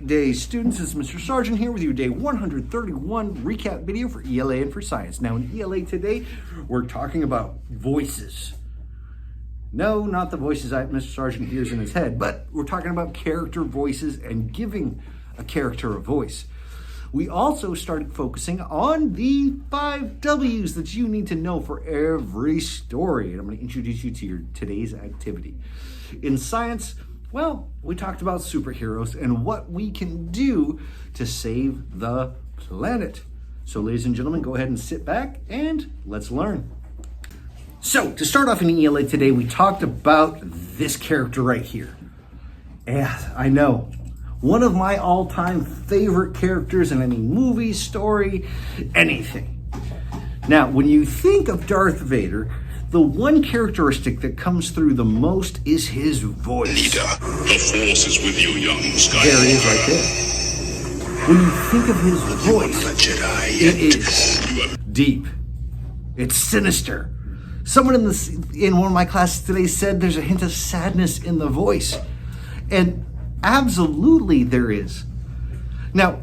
Great day, students. It's Mr. Sargent here with you. Day 131 recap video for ELA and for science. Now in ELA today, we're talking about voices. No, not the voices Mr. Sargent hears in his head, but we're talking about character voices and giving a character a voice. We also started focusing on the 5 W's that you need to know for every story. And I'm going to introduce you to today's activity. In science, well, we talked about superheroes and what we can do to save the planet. So ladies and gentlemen, go ahead and sit back and let's learn. So to start off in ELA today, we talked about this character right here. Yeah, I know. One of my all-time favorite characters in any movie, story, anything. Now, when you think of Darth Vader, the one characteristic that comes through the most is his voice. Leader, the Force is with you, young Skywalker. There it is right there. When you think of his voice, it is deep. It's sinister. Someone in one of my classes today said there's a hint of sadness in the voice. And absolutely there is. Now,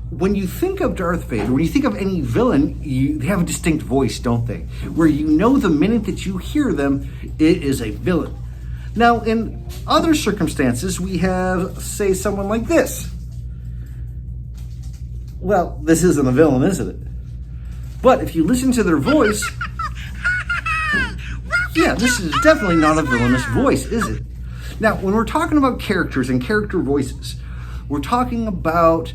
when you think of Darth Vader, when you think of any villain, they have a distinct voice, don't they? Where you know the minute that you hear them, it is a villain. Now, in other circumstances, we have, say, someone like this. Well, this isn't a villain, isn't it? But if you listen to their voice, yeah, this is definitely not a villainous voice, is it? Now, when we're talking about characters and character voices, we're talking about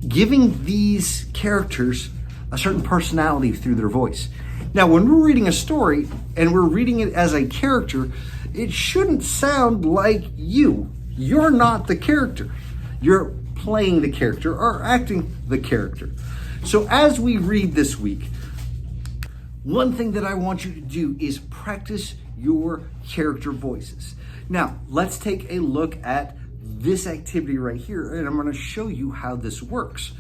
giving these characters a certain personality through their voice. Now, when we're reading a story and we're reading it as a character, it shouldn't sound like you. You're not the character. You're playing the character or acting the character. So as we read this week, one thing that I want you to do is practice your character voices. Now, let's take a look at this activity right here, and I'm going to show you how this works.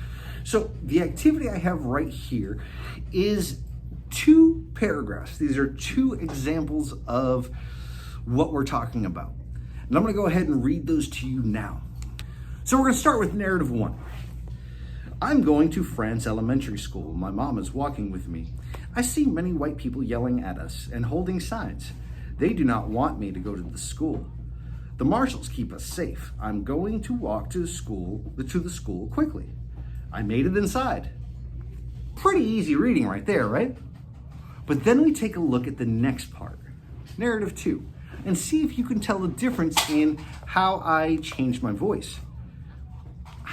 So the activity I have right here is 2 paragraphs. These are 2 examples of what we're talking about. And I'm going to go ahead and read those to you now. So we're going to start with narrative 1. I'm going to France Elementary School. My mom is walking with me. I see many white people yelling at us and holding signs. They do not want me to go to the school. The marshals keep us safe. I'm going to walk to the school quickly. I made it inside. Pretty easy reading right there, right? But then we take a look at the next part, narrative 2, and see if you can tell the difference in how I changed my voice.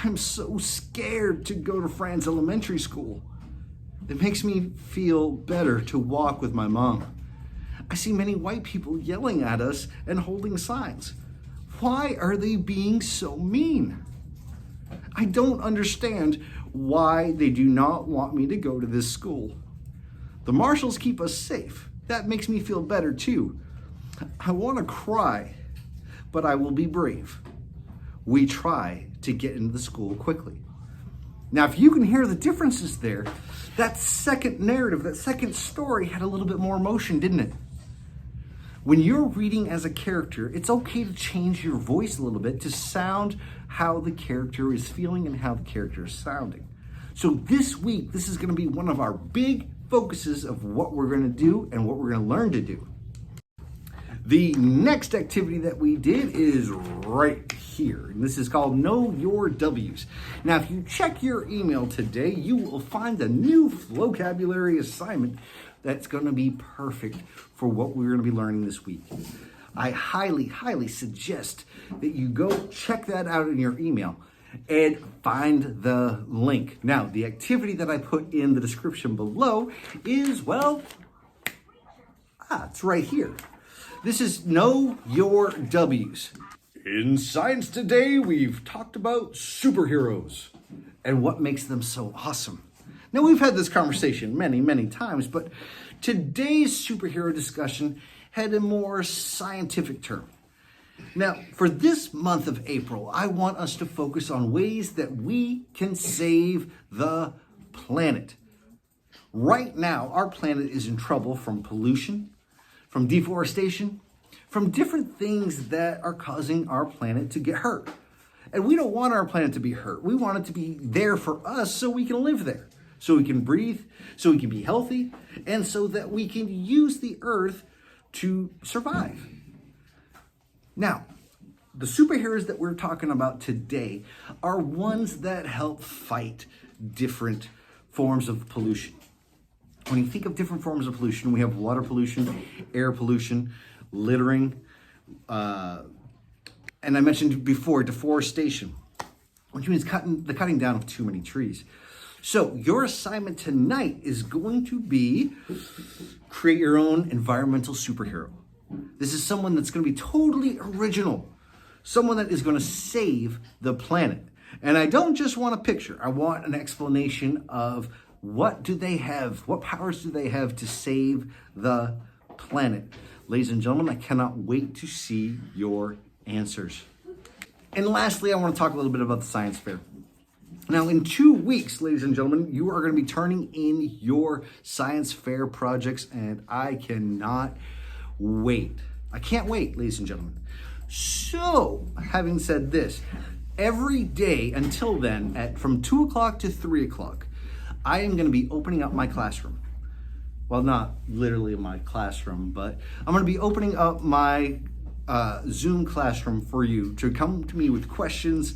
I'm so scared to go to France Elementary School. It makes me feel better to walk with my mom. I see many white people yelling at us and holding signs. Why are they being so mean? I don't understand why they do not want me to go to this school. The marshals keep us safe. That makes me feel better too. I want to cry, but I will be brave. We try to get into the school quickly. Now, if you can hear the differences there, that second narrative, that second story had a little bit more emotion, didn't it? When you're reading as a character, it's okay to change your voice a little bit to sound how the character is feeling and how the character is sounding. So this week, this is going to be one of our big focuses of what we're going to do and what we're going to learn to do. The next activity that we did is right here, and this is called Know Your W's. Now, if you check your email today, you will find a new vocabulary assignment that's going to be perfect for what we're going to be learning this week. I highly, highly suggest that you go check that out in your email and find the link. Now, the activity that I put in the description below is, well, it's right here. This is Know Your W's. In science today, we've talked about superheroes and what makes them so awesome. Now, we've had this conversation many, many times, but today's superhero discussion had a more scientific term. Now, for this month of April, I want us to focus on ways that we can save the planet. Right now, our planet is in trouble from pollution, from deforestation, from different things that are causing our planet to get hurt. And we don't want our planet to be hurt. We want it to be there for us so we can live there, so we can breathe, so we can be healthy, and so that we can use the earth to survive. Now, the superheroes that we're talking about today are ones that help fight different forms of pollution. When you think of different forms of pollution, we have water pollution, air pollution, littering, and I mentioned before, deforestation, which means the cutting down of too many trees. So your assignment tonight is going to be create your own environmental superhero. This is someone that's going to be totally original, someone that is going to save the planet. And I don't just want a picture. I want an explanation of what do they have, what powers do they have to save the planet. Ladies and gentlemen, I cannot wait to see your answers. And lastly, I want to talk a little bit about the science fair. Now, in 2 weeks, ladies and gentlemen, you are going to be turning in your science fair projects, and I cannot wait. I can't wait, ladies and gentlemen. So, having said this, every day until then, from 2 o'clock to 3 o'clock, I am going to be opening up my classroom. Well, not literally my classroom, but I'm going to be opening up my Zoom classroom for you to come to me with questions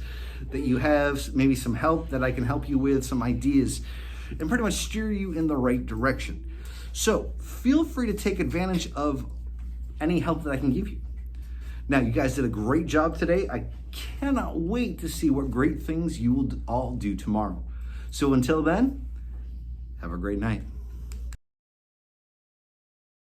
that you have, maybe some help that I can help you with, some ideas, and pretty much steer you in the right direction. So feel free to take advantage of any help that I can give you. Now, you guys did a great job today. I cannot wait to see what great things you will all do tomorrow. So until then, have a great night.